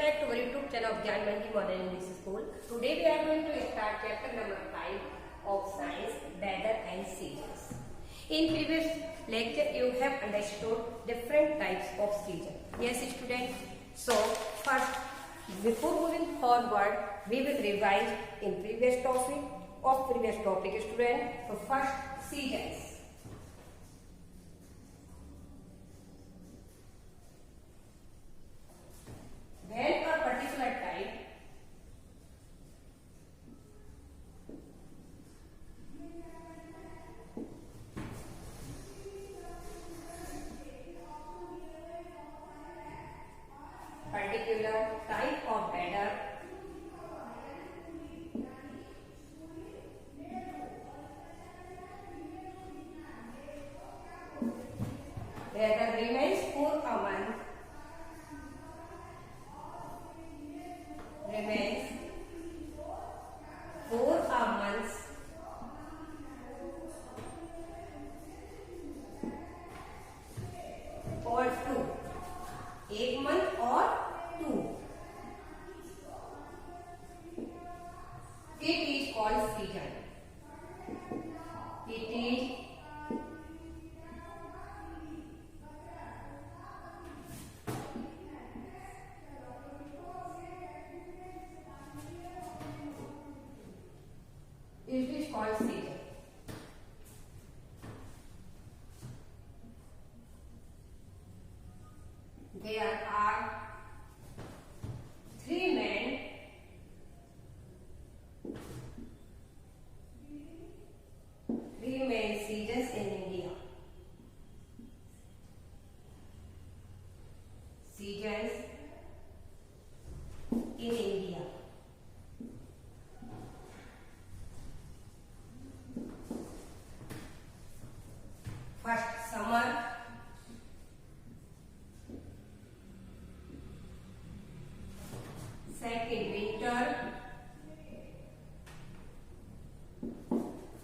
back to our YouTube channel of Gyan Manji Modern English School. Today we are going to start chapter number 5 of Science, Weather and Seasons. In previous lecture you have understood different types of season. Yes students. So first, before moving forward, we will revise in previous topic student. So first, seasons. When a particular type of weather remains for a month, or two, एक month or two, it is called season. It is called season. There are three main seasons in India. Seasons in India. First, summer. Second, winter.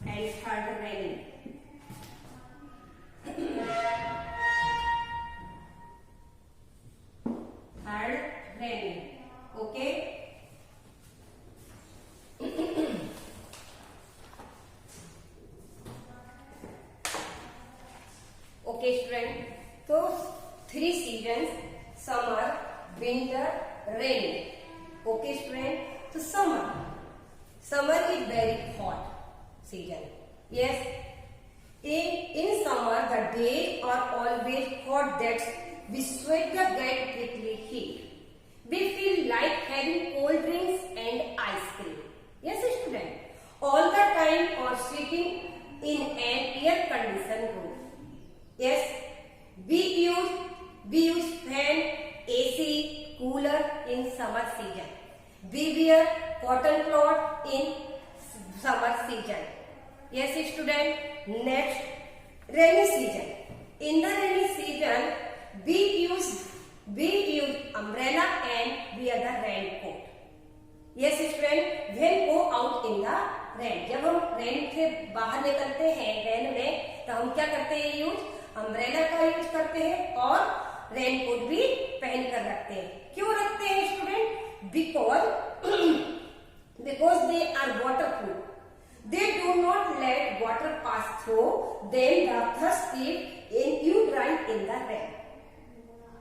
And third, rainy. Okay. Okay student, so three seasons: summer, winter, rainy. Okay student, so summer is very hot season. Yes, in summer the days are always hot that we sweat the get quickly heat. We feel like having cold drinks and ice cream. Yes student, all the time or sitting in an air conditioned room. Yes, we use fan, AC, cooler in summer season. We wear cotton cloth in summer season. Yes student, next, rainy season. In the rainy season, we use umbrella and wear the raincoat. Yes student, when go out in the rain, जब हम rain से बाहर निकलते हैं rain में, तो हम क्या करते हैं यूज? अम्ब्रेला का यूज करते हैं और रेनकोट भी पहन कर रखते हैं. क्यों रखते हैं student? because they are waterproof. They do not let water pass through them. The thirst in you dry in the rain.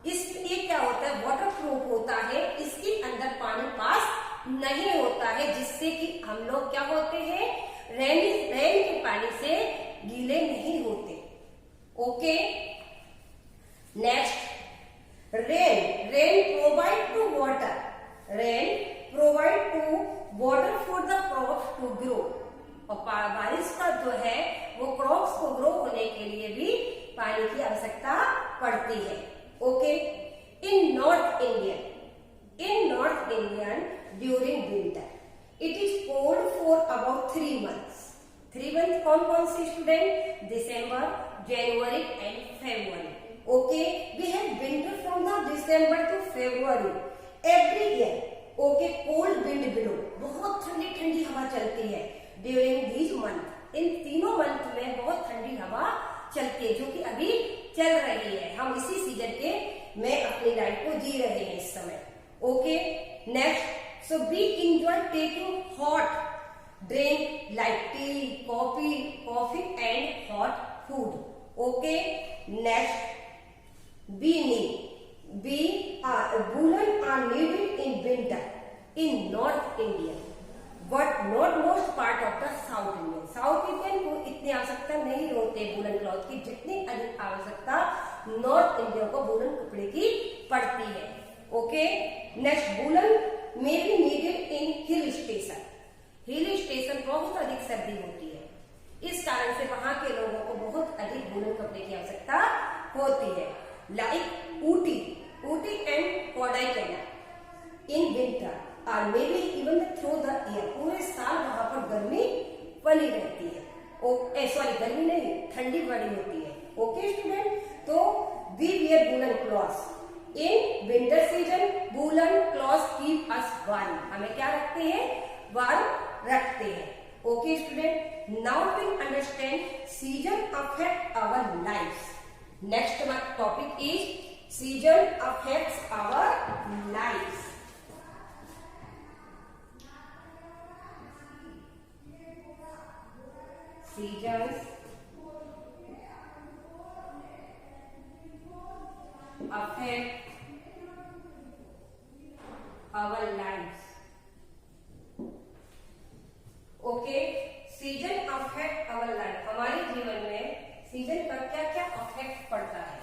इसलिए क्या होता है? वाटरप्रूफ होता है, इसके अंदर पानी पास नहीं होता है, जिससे कि हम लोग क्या होते हैं? रेन के पानी से गीले नहीं होते. Okay, next, rain provide to water. Rain provide to water for the crops to grow. और बारिश का जो है वो क्रॉप्स को ग्रो होने के लिए भी पानी की आवश्यकता पड़ती है. Okay, in north Indian during winter it is cold for about 3 months. 3 months कौन कौन से student? December, January and February. Okay, we have winter from the December to February every year. Okay, cold wind blow, बहुत ठंडी ठंडी हवा चलती है during these month. इन तीनों मंथ में बहुत ठंडी हवा चलती है, जो कि अभी चल रही है. हम इसी सीजन के में अपनी लाइफ को जी रहे हैं इस समय. Okay, next, so we enjoy taking hot drink like tea, coffee and hot food. Okay, next, woolen are needed in winter in North India, but not most part of the South Indian. South Indian को इतनी आवश्यकता नहीं होती woollen cloth की जितनी अधिक आवश्यकता north India को वूलन कपड़े की पड़ती है. Okay, next, woollen may be needed in hill station. Hill station बहुत अधिक सर्दी होती है, इस कारण से वहां के लोगों को बहुत अधिक वूलन कपड़े की आवश्यकता होती है. Like Ooty and Kodaikanal in winter और may be even through the year. पूरे साल वहां पर गर्मी बनी रहती है. गर्मी नहीं, ठंडी बड़ी होती है. ओके स्टूडेंट, तो we wear woollen clothes in winter season. Woollen clothes keep us warm. हमें क्या रखते हैं? वार्म रखते हैं. Okay student, now we understand season affect our life. Next topic is season affects our life. Seasons affect our lives. Okay, season affect our life. हमारे जीवन में season का क्या क्या अफेक्ट पड़ता है.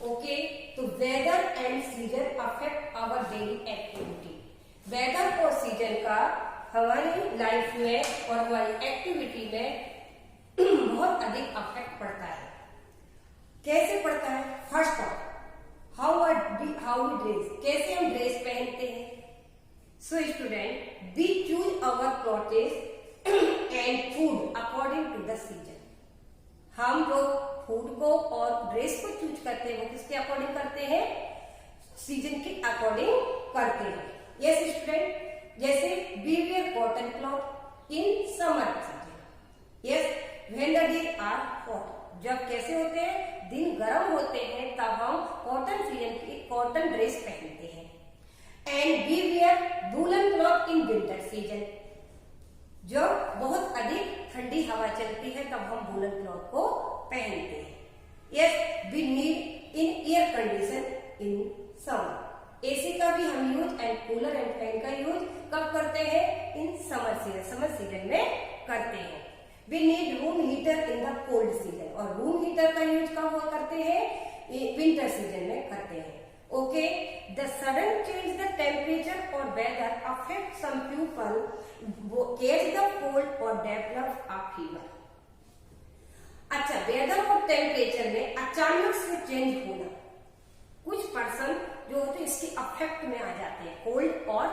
ओके, तो weather and season affect our daily activity. Weather और सीजन का हमारी लाइफ में और हमारी एक्टिविटी में बहुत अधिक अफेक्ट पड़ता है. कैसे पड़ता है? First of how we dress. कैसे हम ड्रेस पहनते हैं. So student, we choose our clothes and food according to the season. हम लोग फूड को और ड्रेस को चूज करते हैं. वो किसके अकॉर्डिंग करते हैं? सीजन के अकॉर्डिंग करते हैं. यस स्टूडेंट, जैसे we wear cotton cloth in summer season. Yes, when the day are hot. जब कैसे होते हैं? दिन गर्म होते हैं, तब हम कॉटन सीजन की कॉटन ड्रेस पहनते हैं. And we wear woollen cloth in winter season. जब बहुत अधिक ठंडी हवा चलती है तब हम वूलन क्लॉथ को पहनते हैं. Yes, we need in air condition in summer. AC का भी हम use and cooler and fan का यूज कब करते हैं? इन समर सीजन में करते हैं. We need room heater in the cold season. और रूम हीटर का यूज कब करते हैं? विंटर सीजन में करते हैं. Okay, the sudden change the temperature और weather affect some people catch the cold और डेवलप अ फीवर. अच्छा, वेदर और टेम्परेचर में अचानक से चेंज होना, कुछ पर्सन जो होते हैं इसके अफेक्ट में आ जाते हैं. कोल्ड और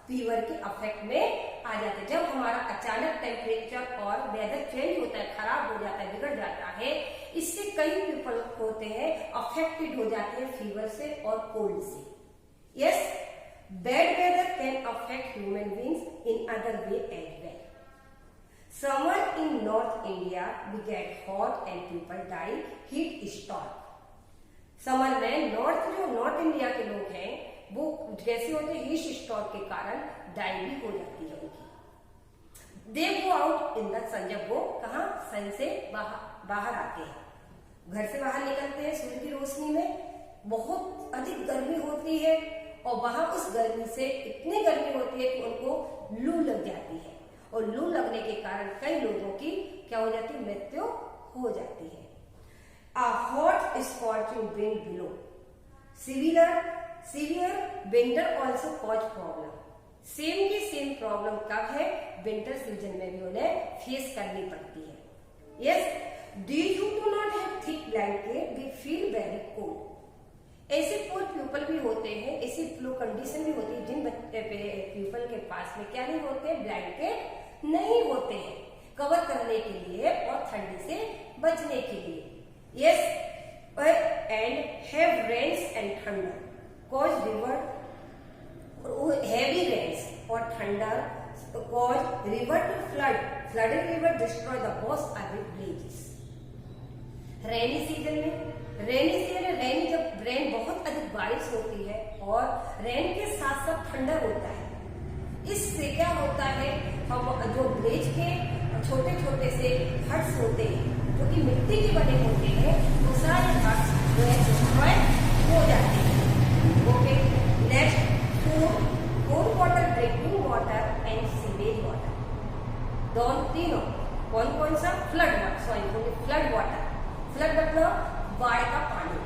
फीवर के अफेक्ट में आ जाते हैं. जब हमारा अचानक टेम्परेचर और वेदर चेंज होता है, खराब हो जाता है, बिगड़ जाता है, इससे कई पीपल होते हैं अफेक्टेड हो जाते हैं फीवर से और कोल्ड से. Yes, bad weather can affect human beings in other way as well. Summer in north India we get hot and people die heat stroke. Summer में नॉर्थ इंडिया के लोग हैं वो कैसे होते हैं? हीट स्ट्रोक के कारण डाई भी हो जाती है उनकी. दे गो आउट इन द सन. जब वो कहा सन से बाहर आते हैं, घर से बाहर निकलते हैं सूर्य की रोशनी में, बहुत अधिक गर्मी होती है और वहां उस गर्मी से इतनी गर्मी होती है कि उनको लू लग जाती है. और लू लगने के कारण कई लोगों की क्या हो जाती है? मृत्यु हो जाती है. A hot scorching wind below. Severe winter also cause problem. Same की सेम प्रॉब्लम कब है? विंटर सीजन में भी उन्हें फेस करनी पड़ती है. Yes, due you do not have thick blanket, we feel very cold. ऐसे पोर पीपल भी होते हैं, ऐसी फ्लू कंडीशन भी होती है जिन पीपल के पास में क्या नहीं होते? ब्लैंकेट नहीं होते हैं कवर करने के लिए और ठंडी से बचने के लिए. Yes, and have rains and thunder cause river, heavy rains or thunder cause river to flood. Flooded river destroy the most urban villages. Rainy season में रेनी जब रेन बहुत अधिक बारिश होती है और और रेन के साथ साथ ठंडा होता है। इससे क्या होता है, हम जो विलेज के छोटे छोटे से हट्स होते हैं जो कि मिट्टी के बने होते हैं, वो सारे हट्स जो है डिस्ट्रॉय हो जाते हैं। Okay, next food water, drinking water and sewage water, दोनों तीनों कौन कौन सा, flood water, sorry flood water, flood मतलब बाढ़ का पानी,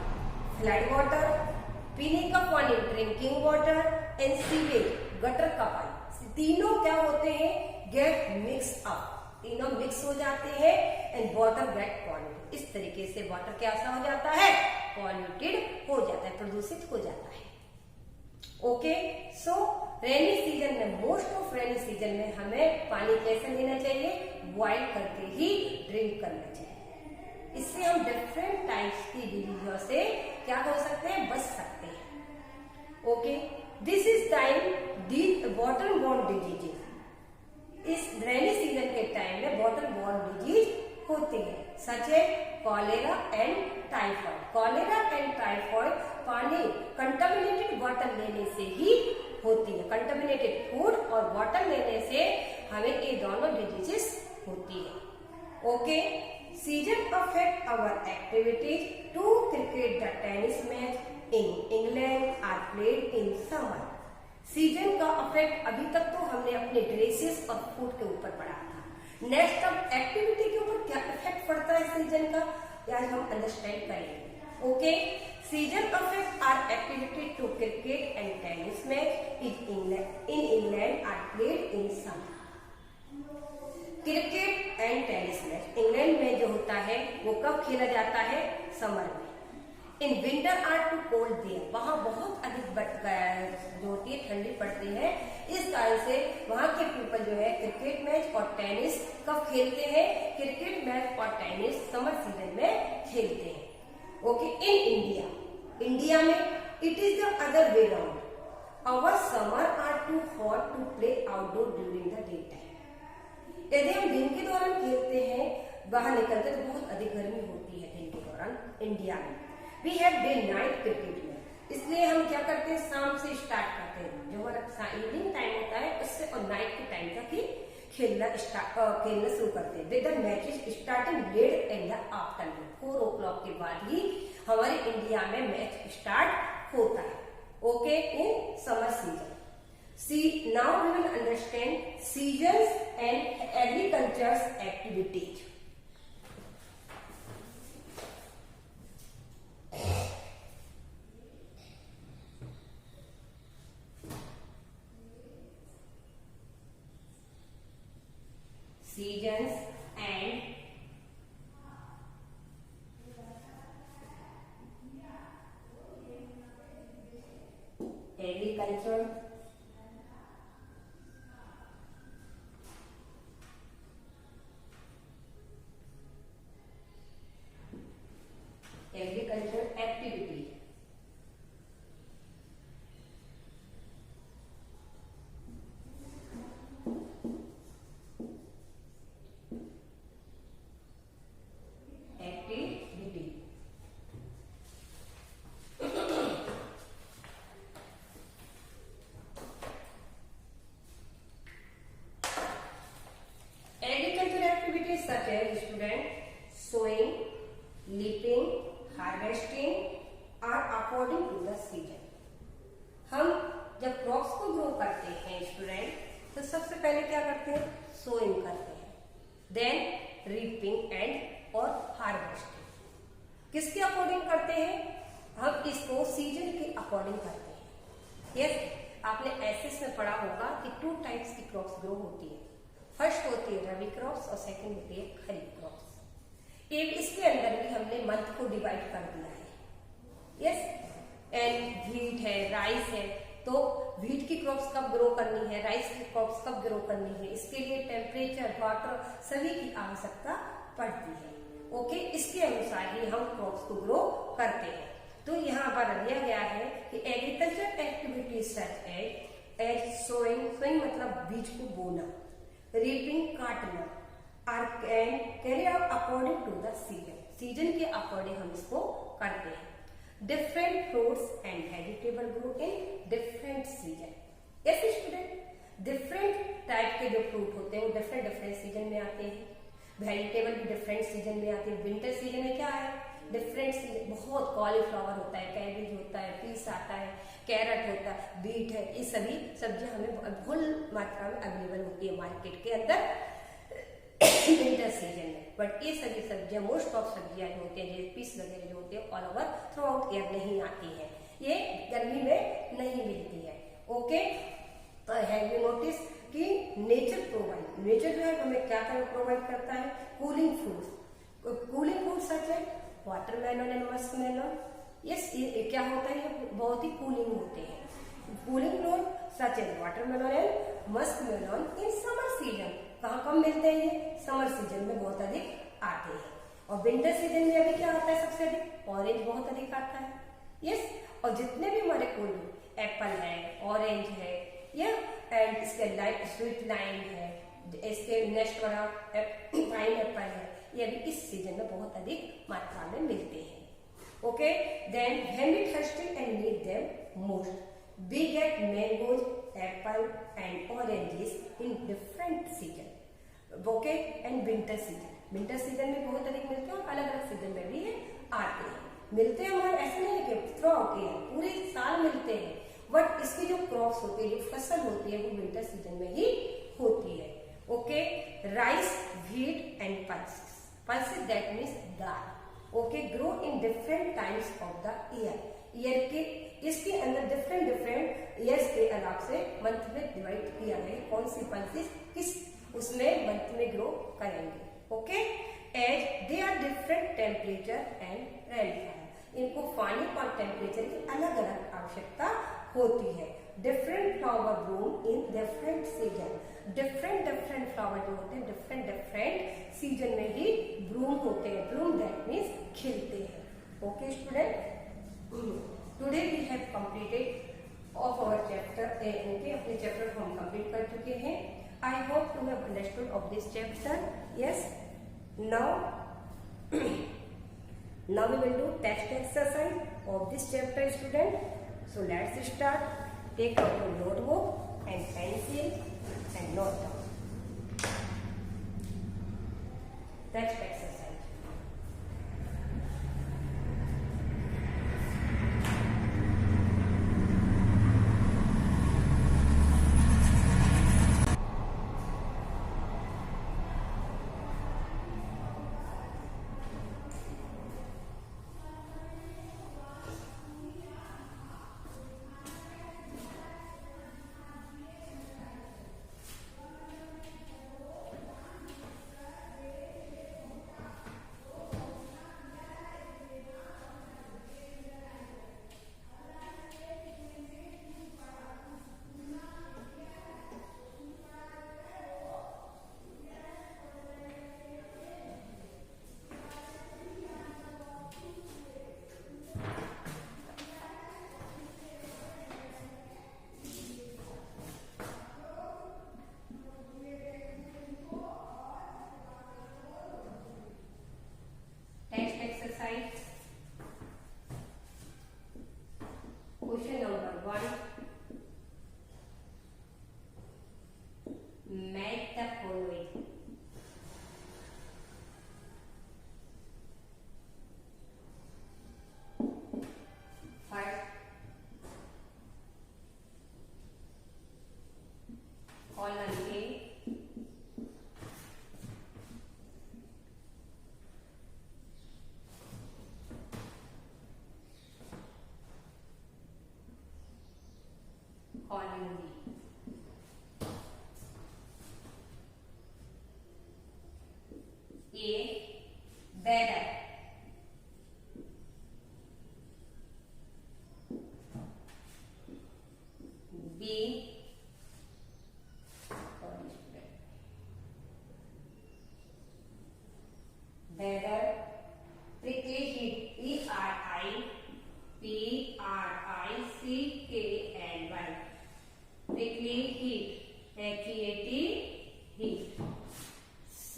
फ्लड वाटर पीने का पानी, drinking water and sewage gutter का पानी, तीनों क्या होते हैं, गेट मिक्स अप, तीनों मिक्स हो जाते हैं एंड वाटर गेट पॉल्यूटेड। इस तरीके से वाटर कैसा हो जाता है, पॉल्यूटेड हो जाता है, प्रदूषित हो जाता है। ओके, सो रेनी सीजन में, मोस्ट ऑफ रेनी सीजन में हमें पानी कैसे लेना चाहिए, बॉइल करके ही ड्रिंक करना चाहिए। इससे हम डिफरेंट टाइप्स की डिजीजों से क्या हो सकते हैं, बच सकते हैं। Okay, this is time the water borne diseases. इस रेनी सीजन के टाइम में वाटर बोर्न डिजीज होती है, सच है cholera and typhoid. Cholera and typhoid पानी कंटामिनेटेड वाटर लेने से ही होती है। कंटामिनेटेड फूड और वाटर लेने से हमें ये दोनों डिजीजेस होती है। Okay, season affect our activities to cricket the tennis match in England are played in summer. Season का अफेक्ट अभी तक तो हमने अपने ड्रेसेस और फूड के ऊपर पढ़ा था। नेक्स्ट अब एक्टिविटी के ऊपर क्या इफेक्ट पड़ता है सीजन का, आज हम अंडरस्टैंड करेंगे। Okay, season affect our activity to cricket and tennis match in England are played in summer. Cricket and tennis match England में जो होता है वो कब खेला जाता है, समर में। In winter are too cold there, वहां बहुत अधिक जो होती है ठंडी पड़ती है, इस कारण से वहां के पीपल जो है क्रिकेट मैच और टेनिस कब खेलते हैं, क्रिकेट मैच और टेनिस समर सीजन में खेलते हैं। ओके, इन इंडिया में it is the other way round, our summer are too hot to play outdoor during the day time. यदि हम दिन के दौरान खेलते हैं, बाहर निकलते तो बहुत अधिक गर्मी होती है दिन के दौरान इंडिया में। We have day night cricket में, इसलिए हम क्या करते हैं, शाम से स्टार्ट करते हैं, जो हमारा इवनिंग टाइम होता है उससे और नाइट के टाइम तक ही खेलना शुरू करते हैं। With the matches starting late in the afternoon, 4 o'clock के बाद ही हमारे इंडिया में मैच स्टार्ट होता है। Okay, in summer season. See, now we will understand seasons and agriculture's activities. Seasons and agriculture. Agricultural activity. Activity. Agricultural activities such as student sowing, leaping, harvesting are according to the season. हम जब crops को grow करते हैं student, तो सबसे पहले क्या करते हैं, सोइंग करते हैं, देन रीपिंग एंड और हार्वेस्टिंग। किसके अकॉर्डिंग करते हैं, हम इसको सीजन के अकॉर्डिंग करते हैं। यस, आपने एसएस में पढ़ा होगा कि 2 टाइप्स की क्रॉप्स ग्रो होती है। फर्स्ट होती है रबी क्रॉप्स और सेकंड होती है खरीफ क्रॉप्स। एक इसके अंदर भी हमने मंथ को डिवाइड कर दिया है। यस, एंड व्हीट है, राइस है, तो व्हीट की क्रॉप्स कब ग्रो करनी है, राइस की क्रॉप्स कब ग्रो करनी है, इसके लिए टेम्परेचर, वाटर सभी की आवश्यकता पड़ती है। ओके, इसके अनुसार ही हम क्रॉप्स को ग्रो करते हैं। तो यहाँ पर दिया गया है कि agriculture activities such as sowing, sowing मतलब बीज को बोना, रीपिंग काटना, are can carry out according to the season, season के अकॉर्डिंग हम इसको करते हैं। different fruits and vegetable grow in different season. Yes student, different type के जो फ्रूट होते हैं वो डिफरेंट डिफरेंट सीजन में आते हैं. वेजिटेबल भी डिफरेंट सीजन में आते हैं. विंटर सीजन में क्या है, डिफरेंट बहुत कॉलीफ्लावर होता है, कैबेज होता है, पीस आता है, कैरेट होता है, बीट है, ये सभी सब्जियां हमें फुल मात्रा में अवेलेबल होती है मार्केट के अंदर विंटर सीजन में. बट ये सभी सब्जियां, मोस्ट ऑफ सब्जियां जो होती है, जैसे पीस वगैरह जो होती है, all over through out year नहीं आती है, ये गर्मी में नहीं मिलती है. ओके, हैव यू नोटिस कि नेचर जो है हमें क्या प्रोवाइड करता है, कूलिंग फ्रूट्स सच है वाटरमेलन एंड मस्कमेलन. यस, ये क्या होता है, ये बहुत ही कूलिंग होते हैं. कूलिंग फ्रूट सच है watermelon and muskmelon in summer season. कहाँ कम मिलते हैं ये, समर सीजन में बहुत अधिक आते हैं. और विंटर सीजन में अभी क्या आता है सबसे अधिक, ऑरेंज बहुत अधिक आता है. यस, और जितने भी हमारे कोल्ड एप्पल है, ऑरेंज है, या एंड इसके लाइट स्वीट लाइम है, इसके नेक्स्ट वाला पाइन एप्पल है, ये भी इस सीजन में बहुत अधिक मात्रा में मिलते हैं. Okay, then when we thirsty and need them most, we get mangoes, apple and oranges in different season. Okay, and winter season में बहुत अधिक मिलते हैं और अलग अलग सीजन में भी आते हैं. मिलते हैं हमारे ऐसे नहीं है कि थ्रू आउट ईयर पूरे साल मिलते हैं, बट इसकी जो क्रॉप्स होती है, जो फसल होती है, वो विंटर सीजन में ही होती है. Okay, rice, wheat and pulses that means dal. Okay, grow in different times of the year के इसके अंदर डिफरेंट ईयर्स के अलग से मंथ में डिवाइड किया गया है, कौन सी पल्सेस किस उसमें मंथ में ग्रो करेंगे. Okay, as they are different temperature and rainfall. इनको पानी और टेम्परेचर की अलग अलग आवश्यकता होती है. Different flower Bloom in different season. Different flower जो होते हैं डिफरेंट सीजन में ही ब्लूम होते हैं. ब्लूम दैट मीन्स खिलते हैं. Okay student, today we have completed of our chapter. Okay, अपने चैप्टर को हम कंप्लीट कर चुके हैं. I hope you have understood of this chapter. Yes, now we will do text exercise of this chapter student. So let's start. Take out your notebook and pencil and note down. Text exercise. Question number 1. Match the following. First, column A, column B. A, better. B, better. Prickly heat. P-R-I-C-K-L-Y. Prickly heat. H-E-A-T, heat. C,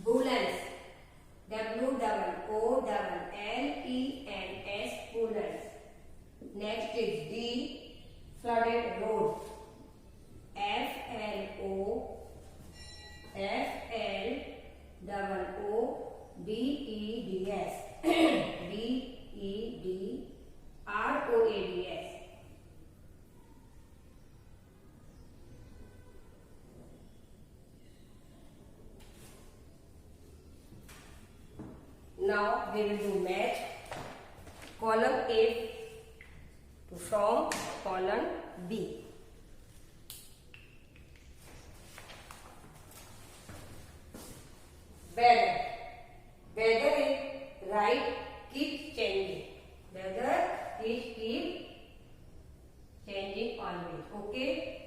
woolens. W-O-O-L-E-N-S. Now we will do match. Column A to from column B. Weather. Weather is right, keep changing. Weather is keep changing always. Okay.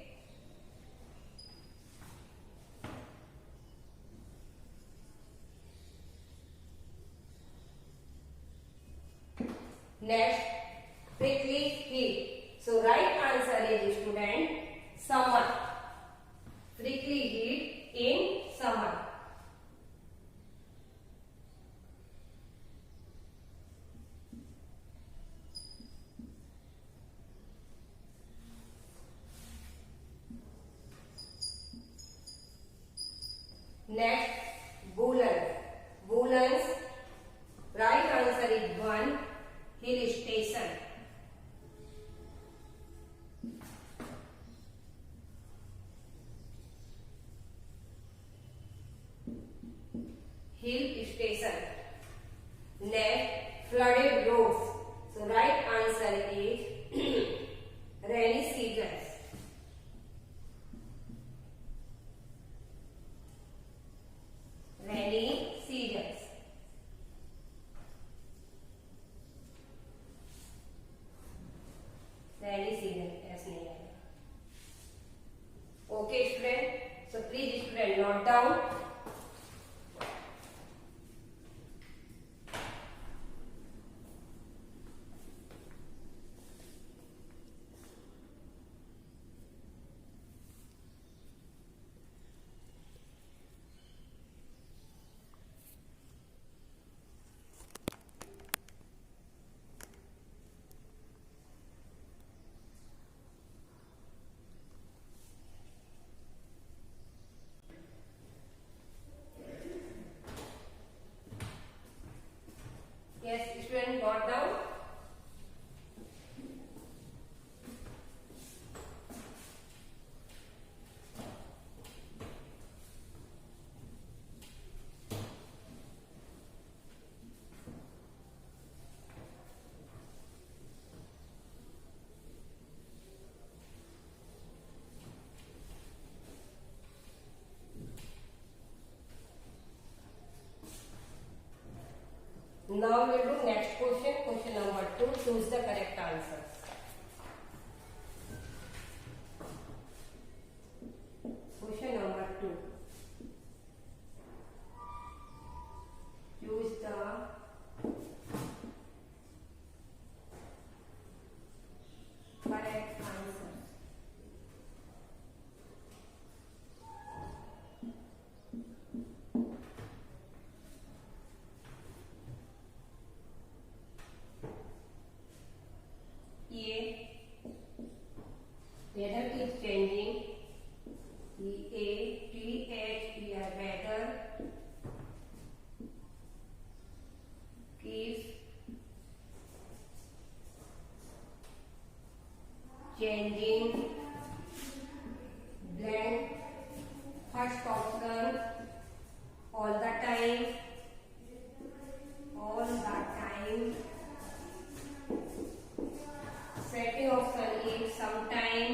Next, prickly heat. So right answer is student summer. Prickly heat in summer. Next, woolen. Woolens. Right answer is 1. Hill station. Hill station. Next, flooded roads. So right answer is rainy seasons. Rainy seasons. Rainy season as नहीं आएगा. Okay student. So please student note down. Yes, student got down. Now we will do next question. Question number 2. Choose the correct answers. Question number 2. Choose the correct answers. Weather keeps changing. E-A-T-H-E-R, weather keeps changing. Blank. First option, all the time. All the time. Second option is sometime.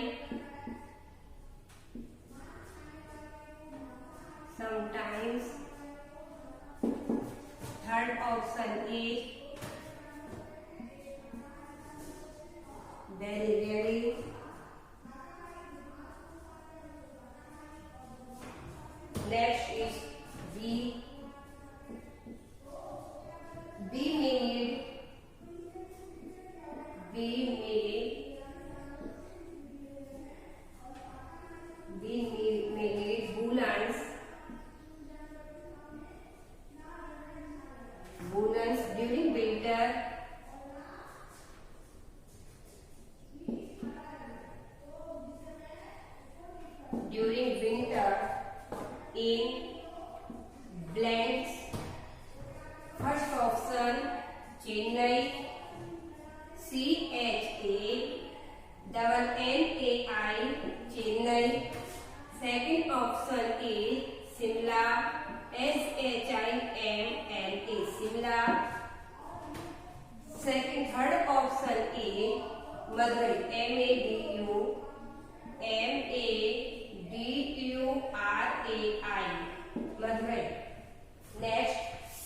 Sometimes. Third option is very rarely. Next is B. B may need woolens. Woolens during winter. During winter in blanks. First option Chennai, CHANNAI, Chennai. Second option is Shimla, SHIMLA, Shimla. Simla. Third option A, Madurai. Madurai. Madurai. Next, C.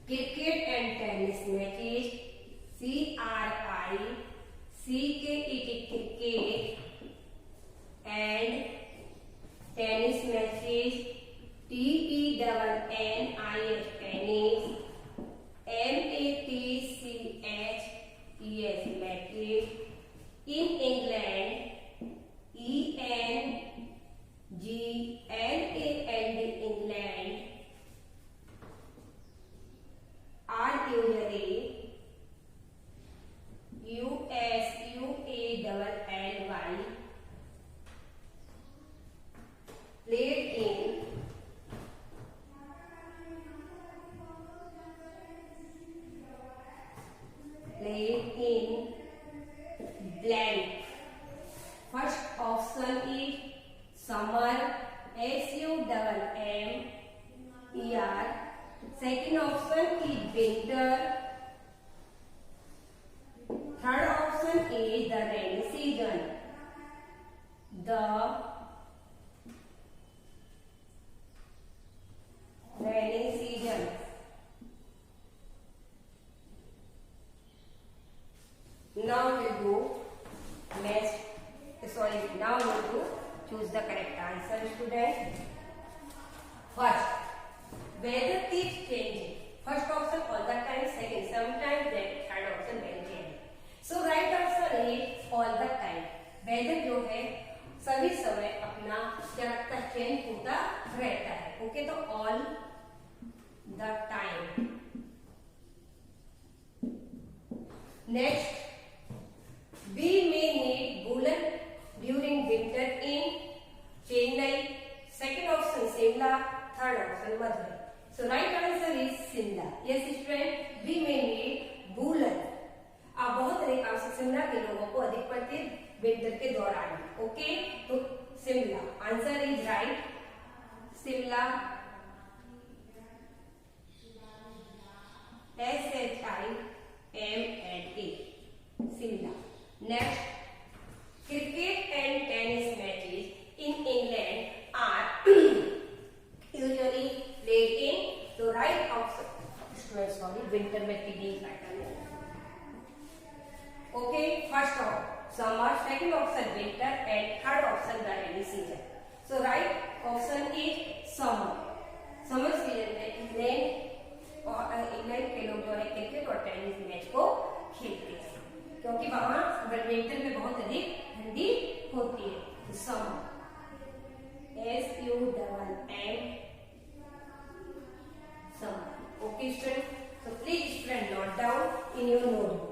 Cricket and tennis matches. Cricket and tennis matches. Tennis. Tennis. Matches. In England. England are usually played in blank. First option is summer. SUMMER. Second option is winter. Third option is the rainy season. The rainy season. Now we'll do next. Now we'll do choose the correct answer, student. First, weather keeps changing. First option all the time. Second sometimes. Then third option very changing. So right option is all the time. Weather जो है सभी समय अपना क्या रखता है, change होता रहता है. ओके, तो all the time. Next, we may need woollen during winter in Chennai. Second option Shimla. Third option Madurai. So right answer is Shimla. Yes student, we may need woollen. आप बहुत अधिक आवश्यक शिमला के लोगों को अधिक पड़ती है विंटर के दौरान. ओके, तो Shimla answer is right. Shimla. SHIMLA. Shimla. Next, cricket and tennis matches in England are usually played in. तो राइट ऑप्शन स्टूडेंट विंटर में टीडिंग पैटर्न है. Okay, first option summer, second option winter and third option the rainy season. So right option is summer. Summer season में England के लोग जो है cricket और टेनिस मैच को खेलते हैं क्योंकि वहां विंटर में बहुत अधिक ठंडी होती है. Summer. SUMM. Summer. Okay student, so please student note down in your notebook.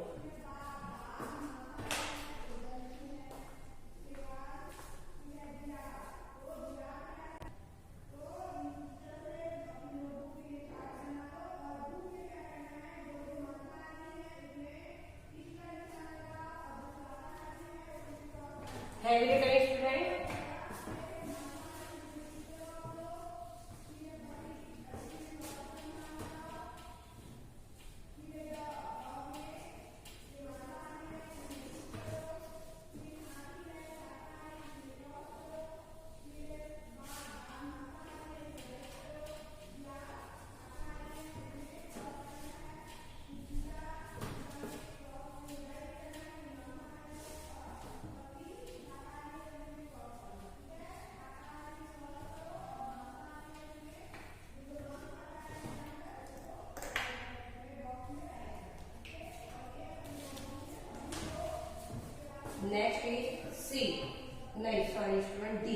Have you done it, student? Next is C. No, sorry, student, D.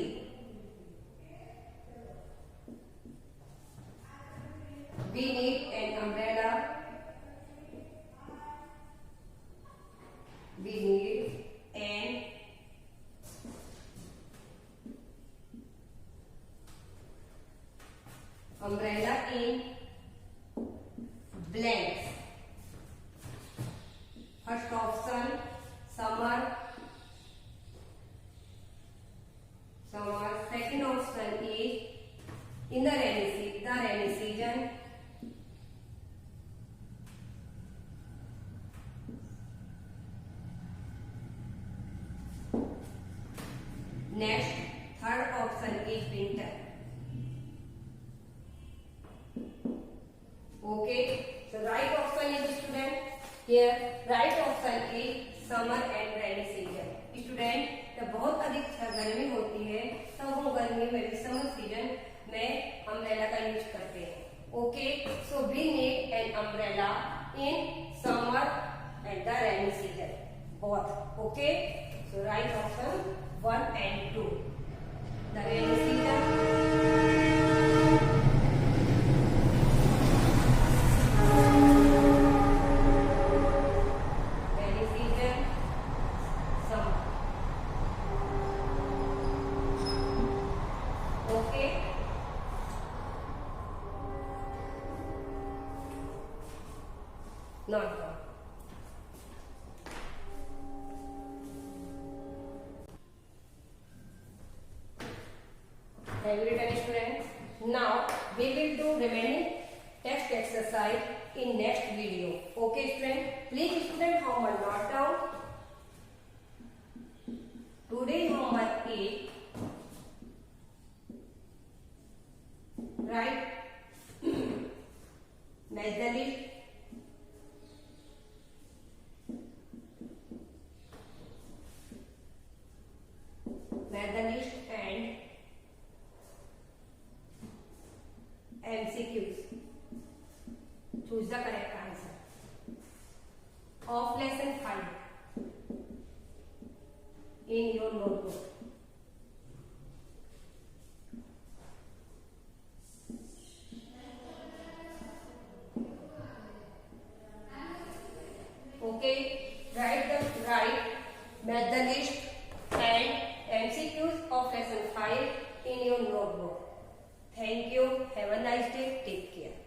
We need an umbrella. We need an umbrella in blanks. First option summer. Second option is in the rainy season. Next, third option is winter. Okay, so right option is student here. Right option is summer and rainy season. Student, जब बहुत अधिक गर्मी होती है तब हम गर्मी में भी समर सीजन में अम्ब्रेला का यूज करते हैं. Okay, so we need an umbrella in summer and the rainy season. Both. Okay, so right option 1 and 2. The rainy season. Not wrong. Have you written, students? Now we will do remaining text exercise in next video. Okay, student? Please, student, homework note down. Today homework is write match the list. Methodist and MCQs. Choose the correct answer. Of lesson 5 in your notebook. Okay, write Methodist and MCQs of lesson 5 in your notebook. Thank you. Have a nice day. Take care.